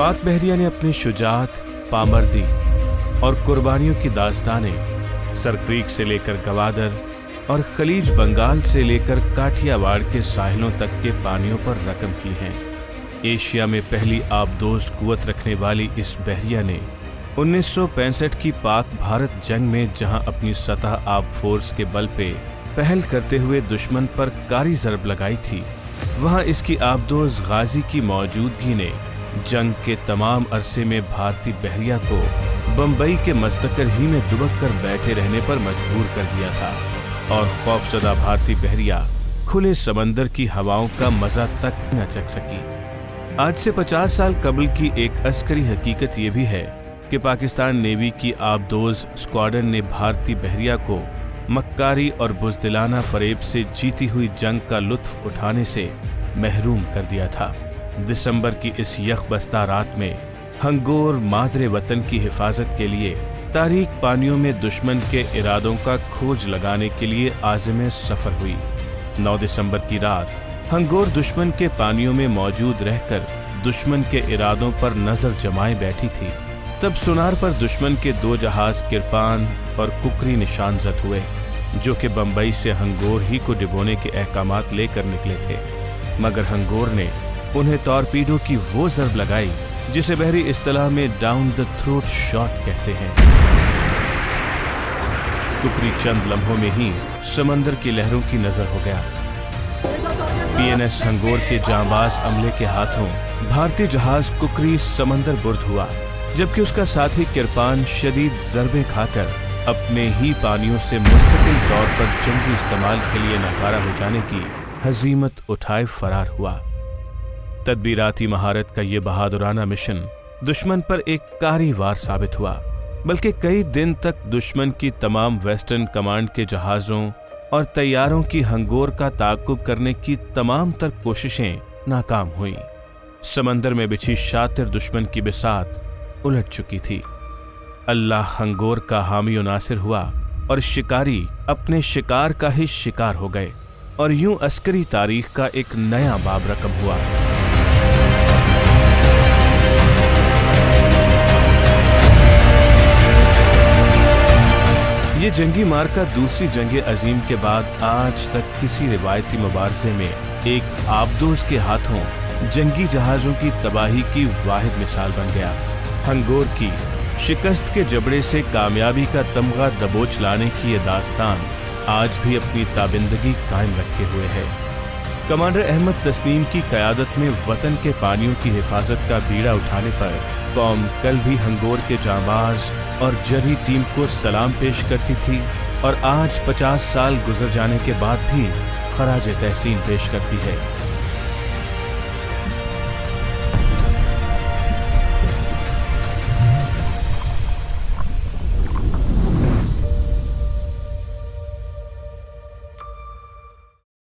पाक बहरिया ने अपनी शुजाअत, पामर्दी और कुर्बानियों की दास्तानें सर क्रीक से लेकर गवादर और खलीज बंगाल से लेकर काठियावाड़ के साहिलों तक के पानियों पर रकम की हैं। एशिया में पहली आबदोज कुवत रखने वाली इस बहरिया ने 1965 की पाक भारत जंग में जहां अपनी सतह आब फोर्स के बल पे पहल करते हुए दुश्मन पर कारी ज़रब लगाई थी, वहां इसकी आबदोज गाजी की मौजूदगी ने जंग के तमाम अरसे में भारतीय बहरिया को बम्बई के मस्तकर ही में दुबक कर बैठे रहने पर मजबूर कर दिया था और खौफजदा भारतीय बहरिया खुले समंदर की हवाओं का मजा तक न चख सकी। आज से 50 साल कबल की एक अस्करी हकीकत ये भी है कि पाकिस्तान नेवी की आबदोज स्क्वाड्रन ने भारतीय बहरिया को मक्कारी और बुज़दिलाना फरेब से जीती हुई जंग का लुत्फ उठाने से महरूम कर दिया था। दिसंबर की इस यखबस्ता रात में हंगोर मादरे वतन की हिफाजत के लिए तारीक पानियों में दुश्मन के इरादों का खोज लगाने के लिए आज़म सफ़र हुई। 9 दिसंबर की रात हंगोर दुश्मन के पानियों में मौजूद रहकर दुश्मन के इरादों पर नजर जमाए बैठी थी। तब सुनार पर दुश्मन के 2 जहाज किरपान और कुकरी निशानजद हुए, जो कि बम्बई से हंगोर ही को डिबोने के अहकामात लेकर निकले थे, मगर हंगोर ने उन्हें टॉर्पीडो की वो ज़रब लगाई जिसे बहरी इस्तिलाह में डाउन द थ्रोट शॉट कहते हैं। कुकरी चंद लम्हों में ही समंदर की लहरों की नजर हो गया। पीएनएस हंगोर के जांबाज अमले के हाथों भारतीय जहाज कुकरी समंदर बुर्द हुआ, जबकि उसका साथी किरपान शदीद ज़रबे खाकर अपने ही पानियों से मुस्तकिल तौर पर जंगी इस्तेमाल के लिए नाकारा हो जाने की हजीमत उठाए फरार हुआ। तदबीराती महारत का ये बहादुराना मिशन दुश्मन पर एक कारी वार साबित हुआ, बल्कि कई दिन तक दुश्मन की तमाम वेस्टर्न कमांड के जहाज़ों और तैयारों की हंगोर का ताक़ुब करने की तमाम तर कोशिशें नाकाम हुईं। समंदर में बिछी शातिर दुश्मन की बिसात उलट चुकी थी। अल्लाह हंगोर का हामी और नासिर हुआ और शिकारी अपने शिकार का ही शिकार हो गए और यूं अस्करी तारीख का एक नया बाब रकम हुआ। ये जंगी मार्का दूसरी जंग अजीम के बाद आज तक किसी रिवायती मुबारजे में एक आबदोज के हाथों जंगी जहाजों की तबाही की वाहिद मिसाल बन गया। हंगोर की शिकस्त के जबड़े से कामयाबी का तमगा दबोच लाने की ये दास्तान आज भी अपनी ताबिंदगी कायम रखे हुए है। कमांडर अहमद तस्लीम की क़यादत में वतन के पानियों की हिफाजत का बीड़ा उठाने पर कौम कल भी हंगोर के जांबाज और जरी टीम को सलाम पेश करती थी और आज 50 साल गुजर जाने के बाद भी खराज तहसीन पेश करती है।